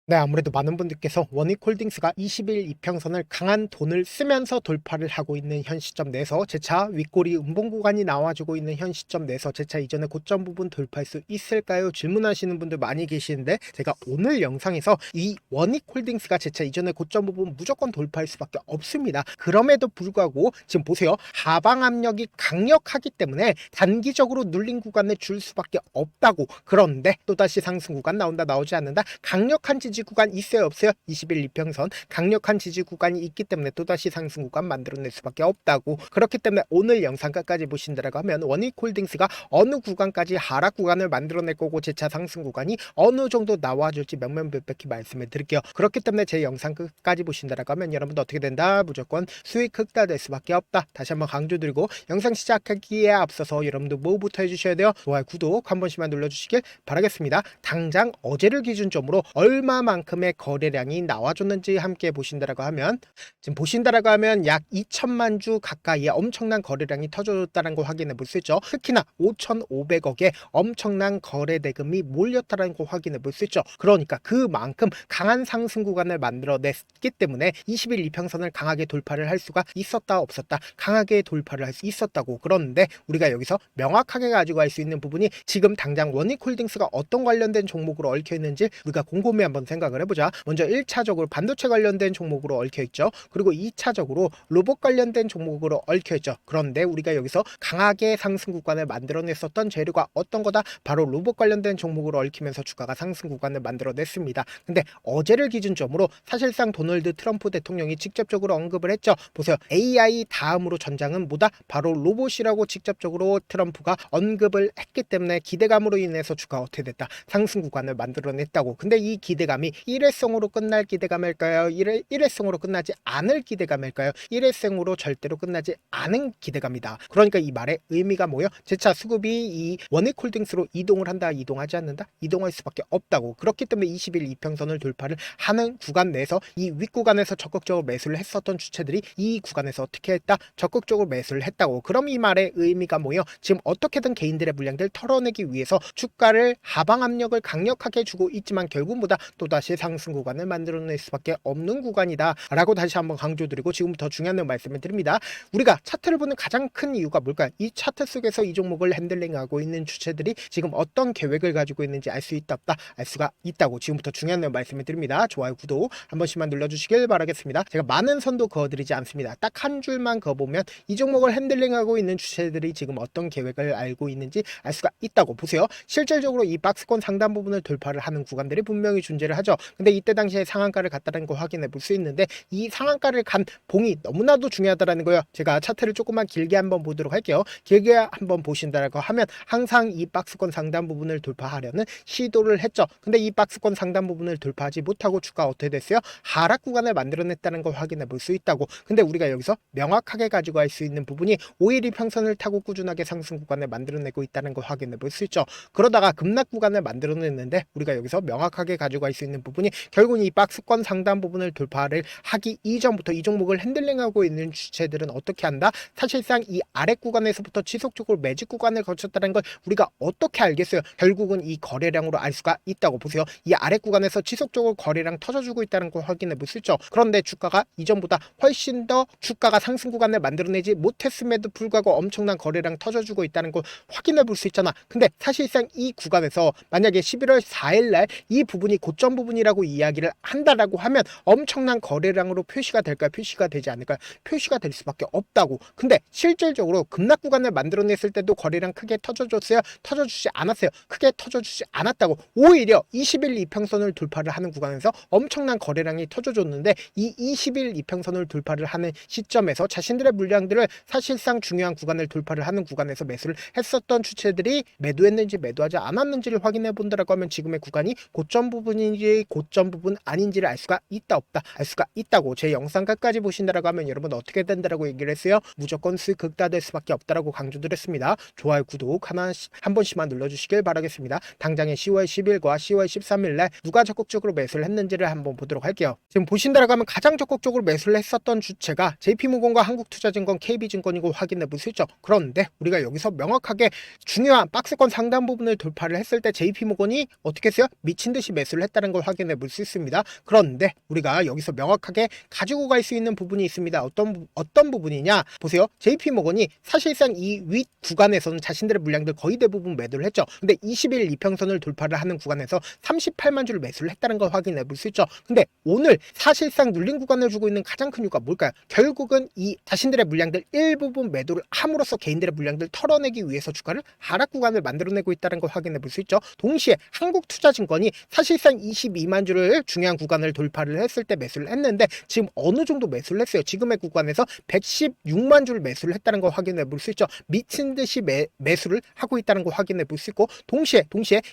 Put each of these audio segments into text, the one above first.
네, 아무래도 많은 분들께서 원익홀딩스가 20일 이평선을 강한 돈을 쓰면서 돌파를 하고 있는 현 시점 내에서 재차 윗꼬리 음봉 구간이 나와주고 있는 현 시점 내에서 재차 이전의 고점 부분 돌파할 수 있을까요? 질문하시는 분들 많이 계시는데, 제가 오늘 영상에서 이 원익홀딩스가 재차 이전의 고점 부분 무조건 돌파할 수밖에 없습니다. 그럼에도 불구하고 지금 보세요. 하방 압력이 강력하기 때문에 단기적으로 눌린 구간에 줄 수밖에 없다고. 그런데 또다시 상승 구간 나온다 나오지 않는다, 강력한 지지 구간 있어요 없어요? 20일 이평선 강력한 지지 구간이 있기 때문에 또다시 상승 구간 만들어낼 수밖에 없다고. 그렇기 때문에 오늘 영상 끝까지 보신다라고 하면 원익홀딩스가 어느 구간까지 하락 구간을 만들어낼 거고 재차 상승 구간이 어느 정도 나와줄지 명명백백히 말씀을 드릴게요. 그렇기 때문에 제 영상 끝까지 보신다라고 하면 여러분도 어떻게 된다? 무조건 수익 극대화될 수밖에 없다. 다시 한번 강조드리고, 영상 시작하기에 앞서서 여러분도 뭐부터 해주셔야 돼요? 좋아요, 구독 한 번씩만 눌러주시길 바라겠습니다. 당장 어제를 기준점으로 얼마만큼의 거래량이 나와줬는지 함께 보신다라고 하면, 지금 보신다라고 하면 약 2천만 주 가까이의 엄청난 거래량이 터져줬다는 거 확인해 볼 수 있죠. 특히나 5,500억의 엄청난 거래 대금이 몰렸다는 거 확인해 볼 수 있죠. 그러니까 그만큼 강한 상승 구간을 만들어냈기 때문에 20일 이평선을 강하게 돌파를 할 수가 있었다 없었다? 강하게 돌파를 할 수 있었다고. 그런데 우리가 여기서 명확하게 가지고 갈 수 있는 부분이, 지금 당장 원익홀딩스가 어떤 관련된 종목으로 얽혀 있는지 우리가 곰곰이 한번 생각을 해보자. 먼저 1차적으로 반도체 관련된 종목으로 얽혀 있죠. 그리고 2차적으로 로봇 관련된 종목으로 얽혀 있죠. 그런데 우리가 여기서 강하게 상승 구간을 만들어냈었던 재료가 어떤 거다? 바로 로봇 관련된 종목으로 얽히면서 주가가 상승 구간을 만들어냈습니다. 근데 어제를 기준점으로 사실상 도널드 트럼프 대통령이 직접적으로 언급을 했죠. 보세요. AI 다음으로 전장은 뭐다? 바로 로봇이라고 직접적으로 트럼프가 언급을 했기 때문에 기대감으로 인해서 주가가 어떻게 됐다? 상승 구간을 만들어냈다고. 근데 이 기대감이 일회성으로 끝날 기대감일까요? 일회성으로 끝나지 않을 기대감일까요? 일회성으로 절대로 끝나지 않은 기대감이다. 그러니까 이 말의 의미가 뭐예요? 재차 수급이 이 원익홀딩스로 이동을 한다, 이동하지 않는다? 이동할 수밖에 없다고. 그렇기 때문에 20일 이평선을 돌파를 하는 구간 내에서 이 윗구간에서 적극적으로 매수를 했었던 주체들이 이 구간에서 어떻게 했다? 적극적으로 매수를 했다고. 그럼 이 말의 의미가 뭐예요? 지금 어떻게든 개인들의 물량들 털어내기 위해서 주가를 하방 압력을 강력하게 주고 있지만 결국보다 또다시 상승 구간을 만들어낼 수밖에 없는 구간이다 라고 다시 한번 강조드리고, 지금부터 중요한 말씀을 드립니다. 우리가 차트를 보는 가장 큰 이유가 뭘까요? 이 차트 속에서 이 종목을 핸들링하고 있는 주체들이 지금 어떤 계획을 가지고 있는지 알 수 있다 없다? 알 수가 있다고. 지금부터 중요한 말씀을 드립니다. 좋아요, 구독 한 번씩만 눌러주시길 바라겠습니다. 제가 많은 선도 그어드리지 않습니다. 딱 한 줄만 그어보면 이 종목을 핸들링하고 있는 주체들이 지금 어떤 계획을 알고 있는지 알 수가 있다고. 보세요. 실질적으로 이 박스권 상단 부분을 돌파를 하는 구간들이 분명히 존재를 하죠. 근데 이때 당시에 상한가를 갔다는 거 확인해 볼 수 있는데, 이 상한가를 간 봉이 너무나도 중요하다는 거예요. 제가 차트를 조금만 길게 한번 보도록 할게요. 길게 한번 보신다고 하면 항상 이 박스권 상단 부분을 돌파하려는 시도를 했죠. 근데 이 박스권 상단 부분을 돌파하지 못하고 주가 어떻게 됐어요? 하락 구간을 만들어냈다는 걸 확인해 볼 수 있다고. 근데 우리가 여기서 명확하게 가지고 갈 수 있는 부분이 5일 이평선을 타고 꾸준하게 상승 구간을 만들어내고 있다는 걸 확인해 볼 수 있죠. 그러다가 급락 구간을 만들어냈는데, 우리가 여기서 명확하게 가지고 갈 수 있는 부분이 결국은 이 박스권 상단 부분을 돌파를 하기 이전부터 이 종목을 핸들링하고 있는 주체들은 어떻게 한다? 사실상 이 아래 구간에서부터 지속적으로 매직 구간을 거쳤다는 걸 우리가 어떻게 알겠어요? 결국은 이 거래량으로 알 수가 있다고. 보세요. 이 아래 구간에서 지속적으로 거래량 터져주고 있다는 걸 확인해 볼 수 있죠. 그런데 주가가 이전보다 훨씬 더 주가가 상승 구간을 만들어내지 못했음에도 불구하고 엄청난 거래량 터져주고 있다는 걸 확인해 볼 수 있잖아. 근데 사실상 이 구간에서 만약에 11월 4일날 이 부분이 고점 부분이라고 이야기를 한다라고 하면 엄청난 거래량으로 표시가 될까요? 표시가 되지 않을까요? 표시가 될 수밖에 없다고. 근데 실질적으로 급락 구간을 만들어냈을 때도 거래량 크게 터져줬어요? 터져주지 않았어요. 크게 터져주지 않았다고. 오히려 20일 이평선을 돌파를 하는 구간에서 엄청난 거래량이 터져줬는데, 이 20일 이평선을 돌파를 하는 시점에서 자신들의 물량들을 사실상 중요한 구간을 돌파를 하는 구간에서 매수를 했었던 주체들이 매도했는지 매도하지 않았는지를 확인해 본다라고 하면 지금의 구간이 고점 부분인지 고점 부분 아닌지를 알 수가 있다 없다? 알 수가 있다고. 제 영상 끝까지 보신다라고 하면 여러분 어떻게 된다라고 얘기를 했어요? 무조건 수익 극대화될 수밖에 없다라고 강조드렸습니다. 좋아요, 구독 한 번씩만 눌러주시길 바라겠습니다. 당장의 10월 10일과 10월 13일날 누가 적극적으로 매수를 했는지를 한번 보도록 할게요. 지금 보신다라고 하면 가장 적극적으로 매수를 했었던 주체가 JP모건과 한국투자증권, KB증권이고 확인해 볼 수 있죠. 그런데 우리가 여기서 명확하게 중요한 박스권 상단 부분을 돌파를 했을 때 JP모건이 어떻게 했어요? 미친 듯이 매수를 했다는 걸 걸 확인해 볼 수 있습니다. 그런데 우리가 여기서 명확하게 가지고 갈 수 있는 부분이 있습니다. 어떤 부분이냐 보세요. JP모건이 사실상 이 윗 구간에서는 자신들의 물량들 거의 대부분 매도를 했죠. 근데 20일 이평선을 돌파를 하는 구간에서 38만 주를 매수를 했다는 걸 확인해 볼 수 있죠. 근데 오늘 사실상 눌린 구간을 주고 있는 가장 큰 이유가 뭘까요? 결국은 이 자신들의 물량들 일부분 매도를 함으로써 개인들의 물량들 털어내기 위해서 주가를 하락 구간을 만들어내고 있다는 걸 확인해 볼 수 있죠. 동시에 한국투자증권이 사실상 22만 주를 중요한 구간을 돌파를 했을 때 매수를 했는데 지금 어느 정도 매수를 했어요. 지금의 구간에서 116만 주를 매수를 했다는 걸 확인해 볼 수 있죠. 미친 듯이 매수를 하고 있다는 걸 확인해 볼 수 있고 동시에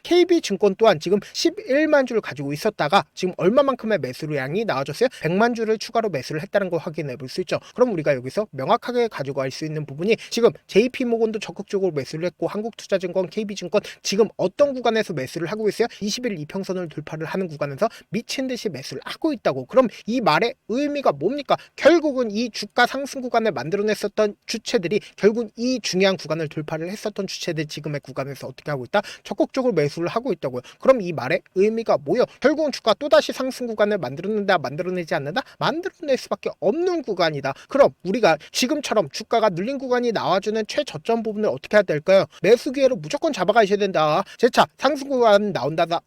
KB증권 또한 지금 11만 주를 가지고 있었다가 지금 얼마만큼의 매수량이 나와줬어요? 100만 주를 추가로 매수를 했다는 걸 확인해 볼 수 있죠. 그럼 우리가 여기서 명확하게 가지고 갈 수 있는 부분이 지금 JP모건도 적극적으로 매수를 했고 한국투자증권, KB증권 지금 어떤 구간에서 매수를 하고 있어요? 20일 이평선을 돌파를 하는 구간에서 미친 듯이 매수를 하고 있다고. 그럼 이 말의 의미가 뭡니까? 결국은 이 주가 상승 구간을 만들어냈었던 주체들이 결국 이 중요한 구간을 돌파를 했었던 주체들 지금의 구간에서 어떻게 하고 있다? 적극적으로 매수를 하고 있다고요. 그럼 이 말의 의미가 뭐예요? 결국은 주가 또다시 상승 구간을 만들어낸다, 만들어내지 않는다? 만들어낼 수밖에 없는 구간이다. 그럼 우리가 지금처럼 주가가 눌린 구간이 나와주는 최저점 부분을 어떻게 해야 될까요? 매수 기회로 무조건 잡아가셔야 된다. 재차 상승 구간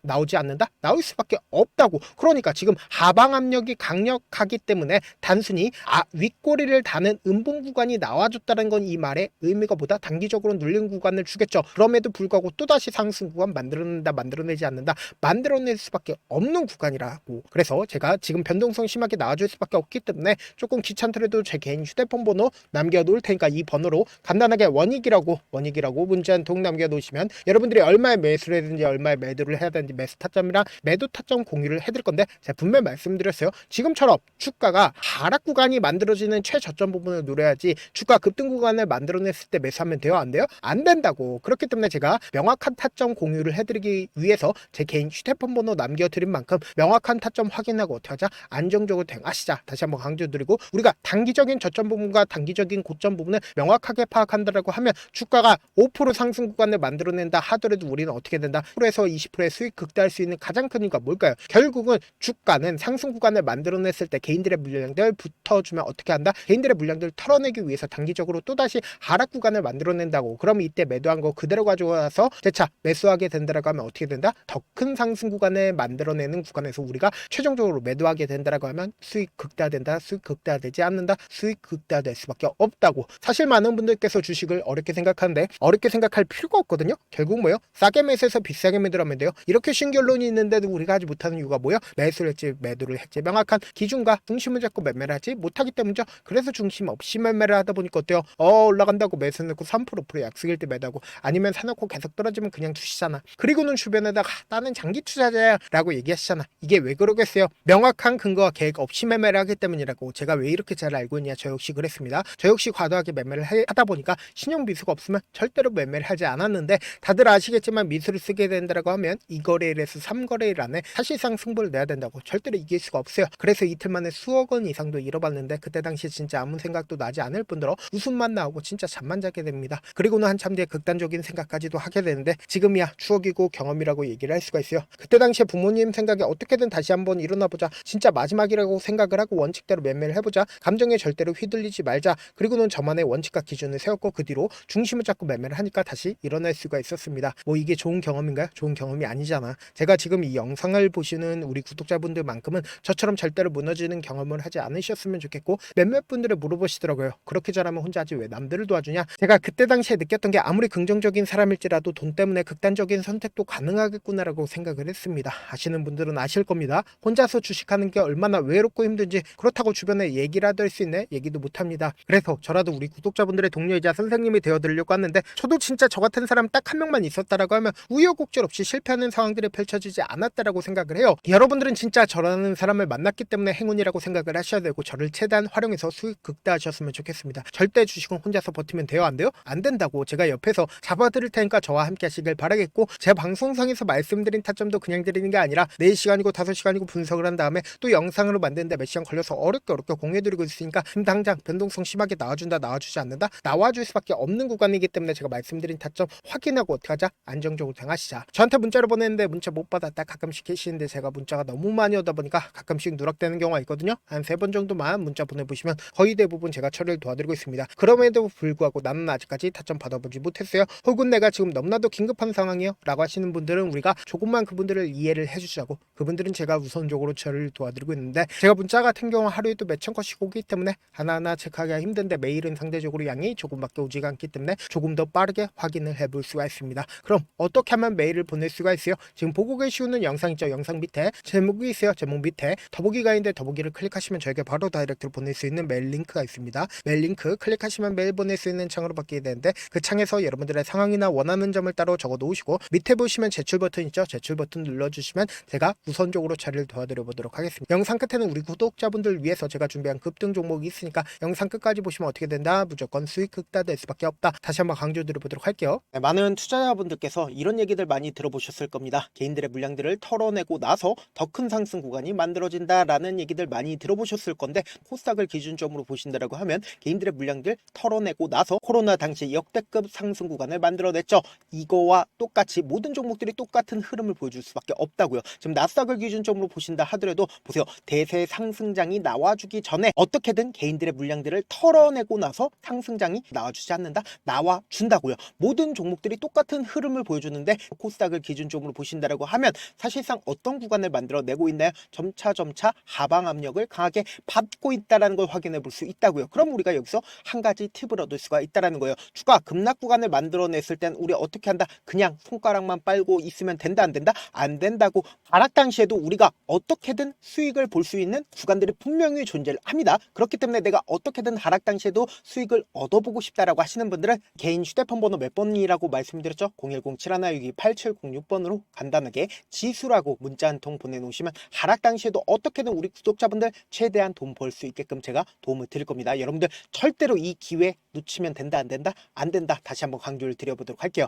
나오지 않는다? 나올 수밖에 없다고. 그러니까 지금 하방 압력이 강력하기 때문에 단순히 윗꼬리를 다는 음봉 구간이 나와줬다는 건 이 말의 의미가 보다 단기적으로 눌린 구간을 주겠죠. 그럼에도 불구하고 또다시 상승 구간 만들어낸다, 만들어내지 않는다, 만들어낼 수밖에 없는 구간이라고. 그래서 제가 지금 변동성 심하게 나와줄 수밖에 없기 때문에 조금 귀찮더라도 제 개인 휴대폰 번호 남겨놓을 테니까 이 번호로 간단하게 원익이라고 문자 한 통 남겨놓으시면 여러분들이 얼마에 매수를 해야 되는지 얼마에 매도를 해야 되는지 매수 타점이랑 매도 타점 공유를 해드릴 건데 제가 분명히 말씀드렸어요. 지금처럼 주가가 하락 구간이 만들어지는 최저점 부분을 노려야지 주가 급등 구간을 만들어냈을 때 매수하면 돼요? 안 돼요? 안 된다고. 그렇기 때문에 제가 명확한 타점 공유를 해드리기 위해서 제 개인 휴대폰 번호 남겨드린 만큼 명확한 타점 확인하고 어떻게 하자? 안정적으로 대응하시자. 다시 한번 강조드리고 우리가 단기적인 저점 부분과 단기적인 고점 부분을 명확하게 파악한다라고 하면 주가가 5% 상승 구간을 만들어낸다 하더라도 우리는 어떻게 된다? 10%에서 20%의 수익 극대화할 수 있는 가장 큰 이유가 뭘까요? 결국은 주가는 상승 구간을 만들어냈을 때 개인들의 물량들 붙어주면 어떻게 한다? 개인들의 물량들을 털어내기 위해서 단기적으로 또다시 하락 구간을 만들어낸다고. 그럼 이때 매도한 거 그대로 가져와서 재차 매수하게 된다라고 하면 어떻게 된다? 더 큰 상승 구간을 만들어내는 구간에서 우리가 최종적으로 매도하게 된다라고 하면 수익 극대화된다, 수익 극대화되지 않는다, 수익 극대화될 수밖에 없다고. 사실 많은 분들께서 주식을 어렵게 생각하는데 어렵게 생각할 필요가 없거든요. 결국 뭐요? 싸게 매수해서 비싸게 매도하면 돼요. 이렇게 쉬운 결론이 있는데도 우리가 하지 못하는 이유가 뭐예요? 매수를 했지 매도를 했지 명확한 기준과 중심을 잡고 매매를 하지 못하기 때문이죠. 그래서 중심 없이 매매를 하다 보니까 어때요? 올라간다고 매수 넣고 3% 약속일 때 매도하고 아니면 사놓고 계속 떨어지면 그냥 두시잖아. 그리고는 주변에다가 나는 장기 투자자야 라고 얘기하시잖아. 이게 왜 그러겠어요? 명확한 근거와 계획 없이 매매를 하기 때문이라고. 제가 왜 이렇게 잘 알고 있냐? 저 역시 그랬습니다. 저 역시 과도하게 매매를 하다 보니까 신용 미수가 없으면 절대로 매매를 하지 않았는데 다들 아시겠지만 미수를 쓰게 된다고 하면 2거래일에서 3거래일 안에 사실상 승부를 내야 된다고. 절대로 이길 수가 없어요. 그래서 이틀 만에 수억 원 이상도 잃어봤는데 그때 당시에 진짜 아무 생각도 나지 않을 뿐더러 웃음만 나오고 진짜 잠만 자게 됩니다. 그리고는 한참 뒤에 극단적인 생각까지도 하게 되는데 지금이야 추억이고 경험이라고 얘기를 할 수가 있어요. 그때 당시에 부모님 생각에 어떻게든 다시 한번 일어나보자. 진짜 마지막이라고 생각을 하고 원칙대로 매매를 해보자. 감정에 절대로 휘둘리지 말자. 그리고는 저만의 원칙과 기준을 세웠고 그 뒤로 중심을 잡고 매매를 하니까 다시 일어날 수가 있었습니다. 뭐 이게 좋은 경험인가요? 좋은 경험이 아니잖아. 제가 지금 이 영상을 보시는 우리 구독자분들만큼은 저처럼 절대로 무너지는 경험을 하지 않으셨으면 좋겠고 몇몇 분들을 물어보시더라고요. 그렇게 잘하면 혼자 하지 왜 남들을 도와주냐? 제가 그때 당시에 느꼈던 게 아무리 긍정적인 사람일지라도 돈 때문에 극단적인 선택도 가능하겠구나라고 생각을 했습니다. 아시는 분들은 아실 겁니다. 혼자서 주식하는 게 얼마나 외롭고 힘든지 그렇다고 주변에 얘기라도 할 수 있네? 얘기도 못합니다. 그래서 저라도 우리 구독자분들의 동료이자 선생님이 되어드리려고 하는데 저도 진짜 저 같은 사람 딱 한 명만 있었다라고 하면 우여곡절 없이 실패하는 상황들이 펼쳐지지 않았다라고 생각을 해요. 여러분들은 진짜 저라는 사람을 만났기 때문에 행운이라고 생각을 하셔야 되고 저를 최대한 활용해서 수익 극대화하셨으면 좋겠습니다. 절대 주식은 혼자서 버티면 돼요? 안 돼요? 안 된다고. 제가 옆에서 잡아드릴 테니까 저와 함께 하시길 바라겠고 제 방송상에서 말씀드린 타점도 그냥 드리는 게 아니라 4시간이고 5시간이고 분석을 한 다음에 또 영상으로 만드는데 몇 시간 걸려서 어렵게 공유해드리고 있으니까 지금 당장 변동성 심하게 나와준다 나와주지 않는다 나와줄 수밖에 없는 구간이기 때문에 제가 말씀드린 타점 확인하고 어떻게 하자? 안정적으로 대응하시자. 저한테 문자로 보냈는데 문자 못 받았다 가끔씩 계시는데 제가 문자가 너무 많이 오다 보니까 가끔씩 누락되는 경우가 있거든요. 한 3번 정도만 문자 보내보시면 거의 대부분 제가 처리를 도와드리고 있습니다. 그럼에도 불구하고 나는 아직까지 타점 받아보지 못했어요. 혹은 내가 지금 너무나도 긴급한 상황이요 라고 하시는 분들은 우리가 조금만 그분들을 이해를 해주자고, 그분들은 제가 우선적으로 처리를 도와드리고 있는데, 제가 문자 같은 경우 하루에도 몇천 건씩 오기 때문에 하나하나 체크하기가 힘든데 메일은 상대적으로 양이 조금밖에 오지가 않기 때문에 조금 더 빠르게 확인을 해볼 수가 있습니다. 그럼 어떻게 하면 메일을 보낼 수가 있어요? 지금 보고 계시는 영상 있죠? 영상 밑에 제목이 있어요. 제목 밑에 더보기가 있는데 더보기를 클릭하시면 저에게 바로 다이렉트로 보낼 수 있는 메일 링크가 있습니다. 메일 링크 클릭하시면 메일 보낼 수 있는 창으로 바뀌게 되는데, 그 창에서 여러분들의 상황이나 원하는 점을 따로 적어 놓으시고 밑에 보시면 제출 버튼 있죠? 제출 버튼 눌러주시면 제가 우선적으로 처리를 도와드려 보도록 하겠습니다. 영상 끝에는 우리 구독자분들 위해서 제가 준비한 급등 종목이 있으니까 영상 끝까지 보시면 어떻게 된다? 무조건 수익 극다될 수밖에 없다. 다시 한번 강조드려 보도록 할게요. 네, 많은 투자자분들께서 이런 얘기들 많이 들어보셨을 겁니다. 개인들의 물량들을 털어내고 나서 더 큰 상승 구간이 만들어진다라는 얘기들 많이 들어보셨을 건데, 코스닥을 기준점으로 보신다라고 하면 개인들의 물량들 털어내고 나서 코로나 당시 역대급 상승 구간을 만들어냈죠. 이거와 똑같이 모든 종목들이 똑같은 흐름을 보여줄 수밖에 없다고요. 지금 나스닥을 기준점으로 보신다 하더라도 보세요. 대세 상승장이 나와주기 전에 어떻게든 개인들의 물량들을 털어내고 나서 상승장이 나와주지 않는다? 나와준다고요. 모든 종목들이 똑같은 흐름을 보여주는데, 코스닥을 기준점으로 보신다라고 하면 사실상 어떤 구간을 만들어내고 있나요? 점차 하방 압력을 강하게 받고 있다는 걸 확인해 볼 수 있다고요. 그럼 우리가 여기서 한 가지 팁을 얻을 수가 있다는 거예요. 주가 급락 구간을 만들어냈을 땐 우리 어떻게 한다? 그냥 손가락만 빨고 있으면 된다? 안 된다? 안 된다고. 하락 당시에도 우리가 어떻게든 수익을 볼 수 있는 구간들이 분명히 존재를 합니다. 그렇기 때문에 내가 어떻게든 하락 당시에도 수익을 얻어보고 싶다라고 하시는 분들은 개인 휴대폰 번호 몇 번이라고 말씀드렸죠? 010-7162-8706번으로 간단하게 지수라고 문자 한 통 보내놓으시면 하락 당시에도 어떻게든 우리 구독자분들 최대한 돈 벌 수 있게끔 제가 도움을 드릴 겁니다. 여러분들 절대로 이 기회 놓치면 된다? 안 된다? 안 된다. 다시 한번 강조를 드려보도록 할게요.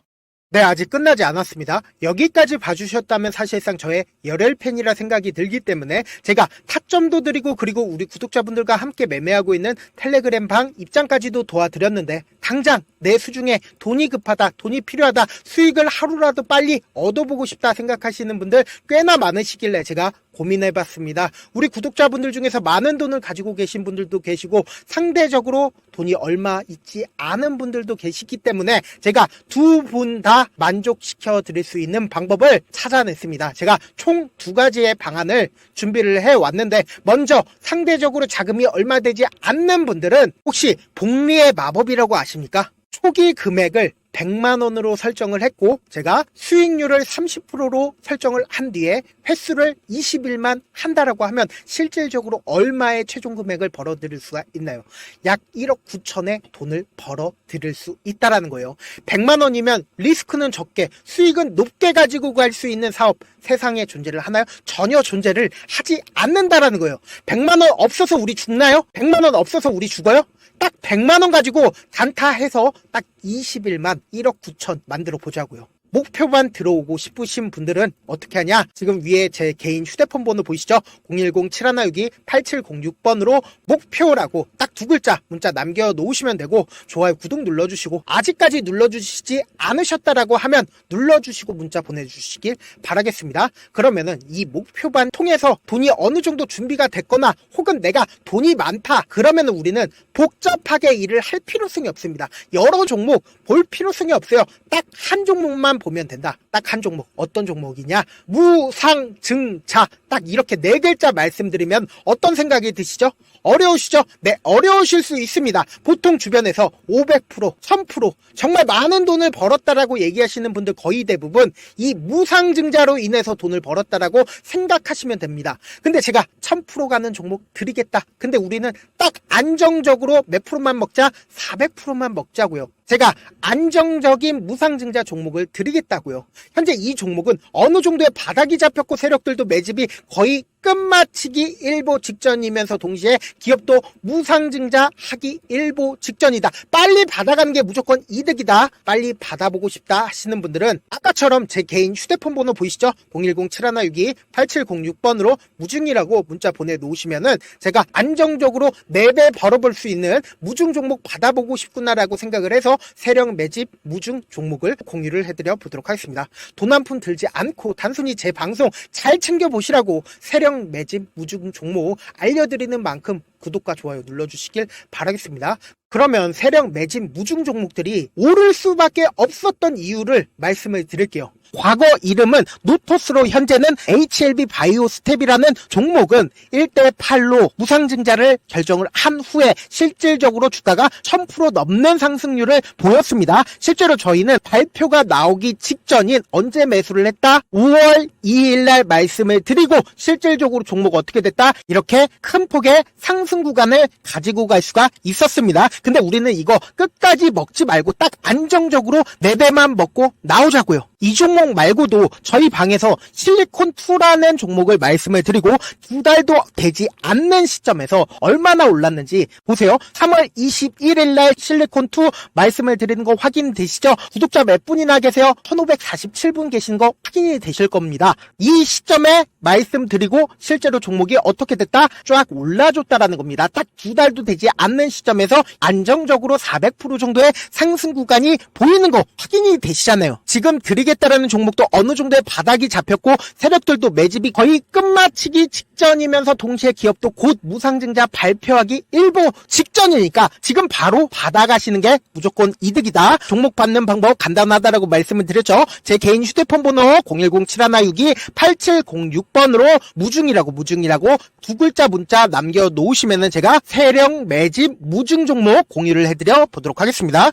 네, 아직 끝나지 않았습니다. 여기까지 봐주셨다면 사실상 저의 열혈팬이라 생각이 들기 때문에 제가 타점도 드리고, 그리고 우리 구독자분들과 함께 매매하고 있는 텔레그램 방 입장까지도 도와드렸는데, 당장 내 수중에 돈이 급하다, 돈이 필요하다, 수익을 하루라도 빨리 얻어보고 싶다 생각하시는 분들 꽤나 많으시길래 제가 고민해봤습니다. 우리 구독자분들 중에서 많은 돈을 가지고 계신 분들도 계시고 상대적으로 돈이 얼마 있지 않은 분들도 계시기 때문에 제가 두 분 다 만족시켜 드릴 수 있는 방법을 찾아냈습니다. 제가 총 2가지의 방안을 준비를 해왔는데, 먼저 상대적으로 자금이 얼마 되지 않는 분들은 혹시 복리의 마법이라고 아십니까? 초기 금액을 100만원으로 설정을 했고, 제가 수익률을 30%로 설정을 한 뒤에 횟수를 20일만 한다라고 하면 실질적으로 얼마의 최종 금액을 벌어들일 수가 있나요? 약 1억 9천의 돈을 벌어들일 수 있다라는 거예요. 100만원이면 리스크는 적게 수익은 높게 가지고 갈 수 있는 사업, 세상에 존재를 하나요? 전혀 존재를 하지 않는다라는 거예요. 100만원 없어서 우리 죽나요? 100만원 없어서 우리 죽어요? 딱 100만원 가지고 단타해서 딱 20일만 1억 9천 만들어 보자고요. 목표만 들어오고 싶으신 분들은 어떻게 하냐? 지금 위에 제 개인 휴대폰 번호 보이시죠? 010-7162-8706번으로 목표라고 딱 2글자 문자 남겨놓으시면 되고, 좋아요, 구독 눌러주시고, 아직까지 눌러주시지 않으셨다라고 하면 눌러주시고 문자 보내주시길 바라겠습니다. 그러면은 이 목표반 통해서 돈이 어느 정도 준비가 됐거나, 혹은 내가 돈이 많다 그러면은 우리는 복잡하게 일을 할 필요성이 없습니다. 여러 종목 볼 필요성이 없어요. 딱 한 종목만 보면 된다. 딱 한 종목. 어떤 종목이냐? 무상증자. 딱 이렇게 4글자 말씀드리면 어떤 생각이 드시죠? 어려우시죠? 네, 어려우실 수 있습니다. 보통 주변에서 500%, 1000% 정말 많은 돈을 벌었다라고 얘기하시는 분들 거의 대부분 이 무상증자로 인해서 돈을 벌었다라고 생각하시면 됩니다. 근데 제가 1000% 가는 종목 드리겠다. 근데 우리는 딱 안정적으로 몇 프로만 먹자? 400%만 먹자고요. 제가 안정적인 무상증자 종목을 드리겠다고요. 현재 이 종목은 어느 정도의 바닥이 잡혔고 세력들도 매집이 거의 끝마치기 일보 직전이면서 동시에 기업도 무상증자 하기 일보 직전이다. 빨리 받아가는 게 무조건 이득이다. 빨리 받아보고 싶다 하시는 분들은 아까처럼 제 개인 휴대폰 번호 보이시죠? 010-7162-8706번으로 무중이라고 문자 보내놓으시면은 제가 안정적으로 4배 벌어볼 수 있는 무중 종목 받아보고 싶구나라고 생각을 해서 세력 매집 무중 종목을 공유를 해드려 보도록 하겠습니다. 돈 한 푼 들지 않고 단순히 제 방송 잘 챙겨보시라고 세력 매집 무중 종목 알려드리는 만큼 구독과 좋아요 눌러주시길 바라겠습니다. 그러면 세력 매집 무중 종목들이 오를 수밖에 없었던 이유를 말씀을 드릴게요. 과거 이름은 노토스로 현재는 HLB 바이오스텝이라는 종목은 1대8로 무상증자를 결정을 한 후에 실질적으로 주가가 1000% 넘는 상승률을 보였습니다. 실제로 저희는 발표가 나오기 직전인 언제 매수를 했다? 5월 2일 날 말씀을 드리고 실질적으로 종목 어떻게 됐다? 이렇게 큰 폭의 상승 구간을 가지고 갈 수가 있었습니다. 근데 우리는 이거 끝까지 먹지 말고 딱 안정적으로 4배만 먹고 나오자고요. 이 종목 말고도 저희 방에서 실리콘2라는 종목을 말씀을 드리고 2달도 되지 않는 시점에서 얼마나 올랐는지 보세요. 3월 21일 날 실리콘2 말씀을 드리는 거 확인되시죠? 구독자 몇 분이나 계세요? 1547분 계신 거 확인이 되실 겁니다. 이 시점에 말씀드리고 실제로 종목이 어떻게 됐다? 쫙 올라줬다라는 겁니다. 딱 2달도 되지 않는 시점에서 안정적으로 400% 정도의 상승 구간이 보이는 거 확인이 되시잖아요. 지금 드리겠다라는 종목도 어느 정도의 바닥이 잡혔고 세력들도 매집이 거의 끝마치기 직전이면서 동시에 기업도 곧 무상증자 발표하기 일보 직전이니까 지금 바로 받아가시는 게 무조건 이득이다. 종목 받는 방법 간단하다라고 말씀을 드렸죠. 제 개인 휴대폰 번호 010-7162-8706번으로 무중이라고 두 글자 문자 남겨놓으시면은 제가 세력 매집 무중 종목 공유를 해드려 보도록 하겠습니다.